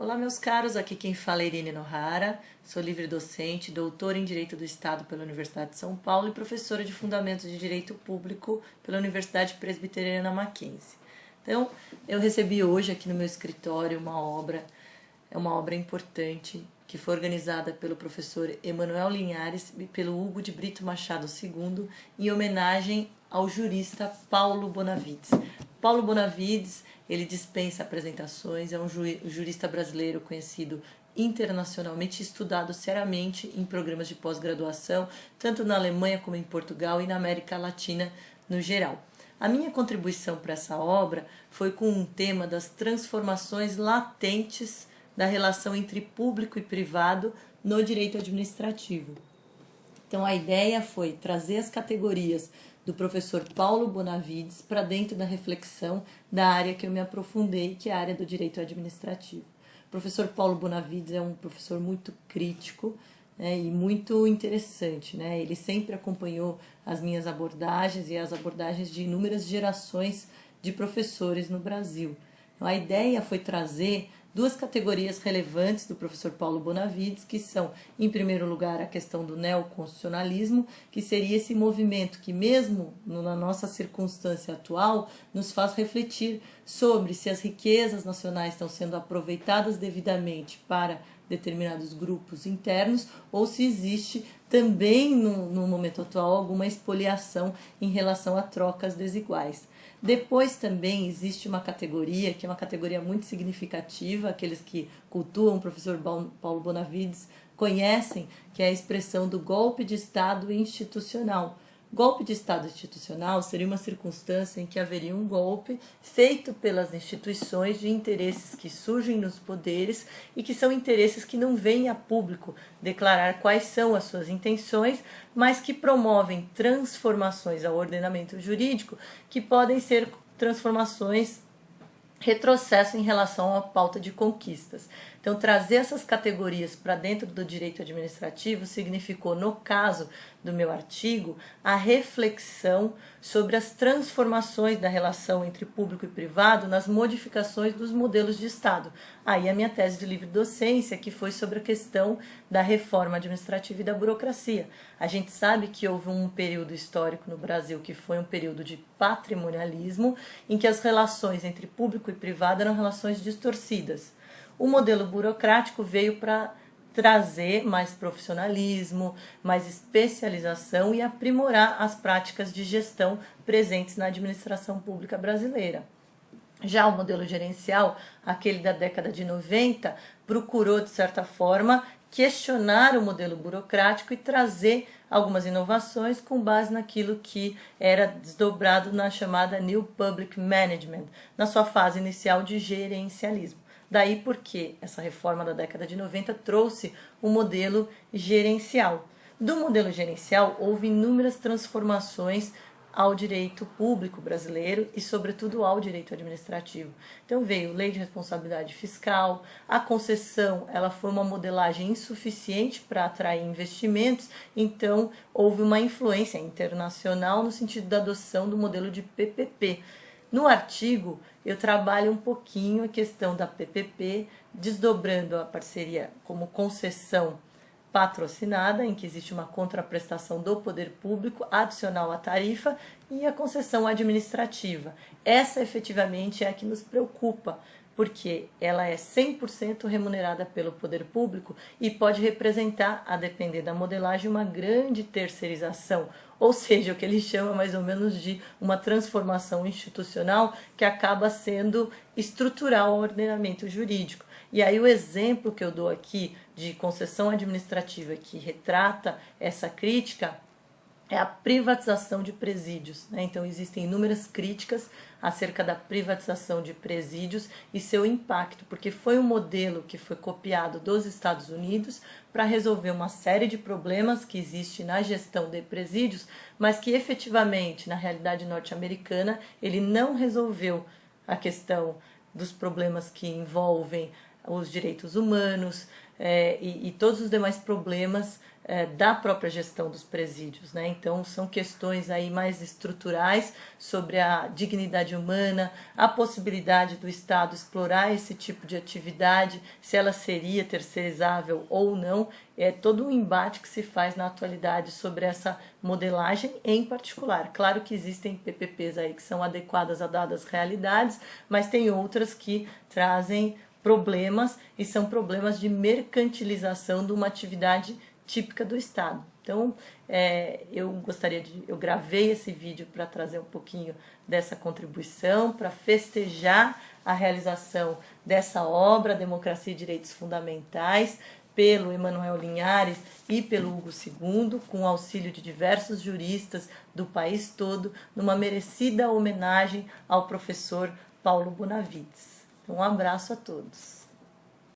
Olá, meus caros, aqui quem fala é Irene Nohara, sou livre docente, doutora em Direito do Estado pela Universidade de São Paulo e professora de Fundamentos de Direito Público pela Universidade Presbiteriana Mackenzie. Então, eu recebi hoje aqui no meu escritório uma obra importante, que foi organizada pelo professor Emanuel Linhares e pelo Hugo de Brito Machado II, em homenagem ao jurista Paulo Bonavides. Paulo Bonavides, ele dispensa apresentações, é um jurista brasileiro conhecido internacionalmente, estudado seriamente em programas de pós-graduação, tanto na Alemanha como em Portugal e na América Latina no geral. A minha contribuição para essa obra foi com um tema das transformações latentes da relação entre público e privado no direito administrativo. Então a ideia foi trazer as categorias do professor Paulo Bonavides para dentro da reflexão da área que eu me aprofundei, que é a área do direito administrativo. O professor Paulo Bonavides é um professor muito crítico, né, e muito interessante, né? Ele sempre acompanhou as minhas abordagens e as abordagens de inúmeras gerações de professores no Brasil. Então, a ideia foi trazer duas categorias relevantes do professor Paulo Bonavides, que são, em primeiro lugar, a questão do neoconstitucionalismo, que seria esse movimento que, mesmo na nossa circunstância atual, nos faz refletir sobre se as riquezas nacionais estão sendo aproveitadas devidamente para determinados grupos internos ou se existe também, no momento atual, alguma expoliação em relação a trocas desiguais. Depois também existe uma categoria, que é uma categoria muito significativa, aqueles que cultuam o professor Paulo Bonavides conhecem, que é a expressão do golpe de Estado institucional. Golpe de Estado institucional seria uma circunstância em que haveria um golpe feito pelas instituições de interesses que surgem nos poderes e que são interesses que não vêm a público declarar quais são as suas intenções, mas que promovem transformações ao ordenamento jurídico que podem ser transformações retrocesso em relação à pauta de conquistas. Então, trazer essas categorias para dentro do direito administrativo significou, no caso do meu artigo, a reflexão sobre as transformações da relação entre público e privado nas modificações dos modelos de Estado. Aí a minha tese de livre docência, que foi sobre a questão da reforma administrativa e da burocracia. A gente sabe que houve um período histórico no Brasil que foi um período de patrimonialismo, em que as relações entre público e privado eram relações distorcidas. O modelo burocrático veio para trazer mais profissionalismo, mais especialização e aprimorar as práticas de gestão presentes na administração pública brasileira. Já o modelo gerencial, aquele da década de 90, procurou, de certa forma, questionar o modelo burocrático e trazer algumas inovações com base naquilo que era desdobrado na chamada New Public Management, na sua fase inicial de gerencialismo. Daí porque essa reforma da década de 90 trouxe o modelo gerencial. Do modelo gerencial, houve inúmeras transformações ao direito público brasileiro e, sobretudo, ao direito administrativo. Então, veio lei de responsabilidade fiscal, a concessão ela foi uma modelagem insuficiente para atrair investimentos, então houve uma influência internacional no sentido da adoção do modelo de PPP. No artigo, eu trabalho um pouquinho a questão da PPP, desdobrando a parceria como concessão patrocinada, em que existe uma contraprestação do poder público adicional à tarifa, e a concessão administrativa. Essa efetivamente é a que nos preocupa, porque ela é 100% remunerada pelo poder público e pode representar, a depender da modelagem, uma grande terceirização, ou seja, o que ele chama mais ou menos de uma transformação institucional que acaba sendo estrutural ao ordenamento jurídico. E aí o exemplo que eu dou aqui de concessão administrativa que retrata essa crítica é a privatização de presídios, né? Então existem inúmeras críticas acerca da privatização de presídios e seu impacto, porque foi um modelo que foi copiado dos Estados Unidos para resolver uma série de problemas que existe na gestão de presídios, mas que efetivamente, na realidade norte-americana, ele não resolveu a questão dos problemas que envolvem os direitos humanos e todos os demais problemas da própria gestão dos presídios, né? Então são questões aí mais estruturais sobre a dignidade humana, a possibilidade do Estado explorar esse tipo de atividade, se ela seria terceirizável ou não, é todo um embate que se faz na atualidade sobre essa modelagem em particular. Claro que existem PPPs aí que são adequadas a dadas realidades, mas tem outras que trazem problemas e são problemas de mercantilização de uma atividade típica do Estado. Então, eu gravei esse vídeo para trazer um pouquinho dessa contribuição, para festejar a realização dessa obra, Democracia e Direitos Fundamentais, pelo Emanuel Linhares e pelo Hugo II, com o auxílio de diversos juristas do país todo, numa merecida homenagem ao professor Paulo Bonavides. Então, um abraço a todos.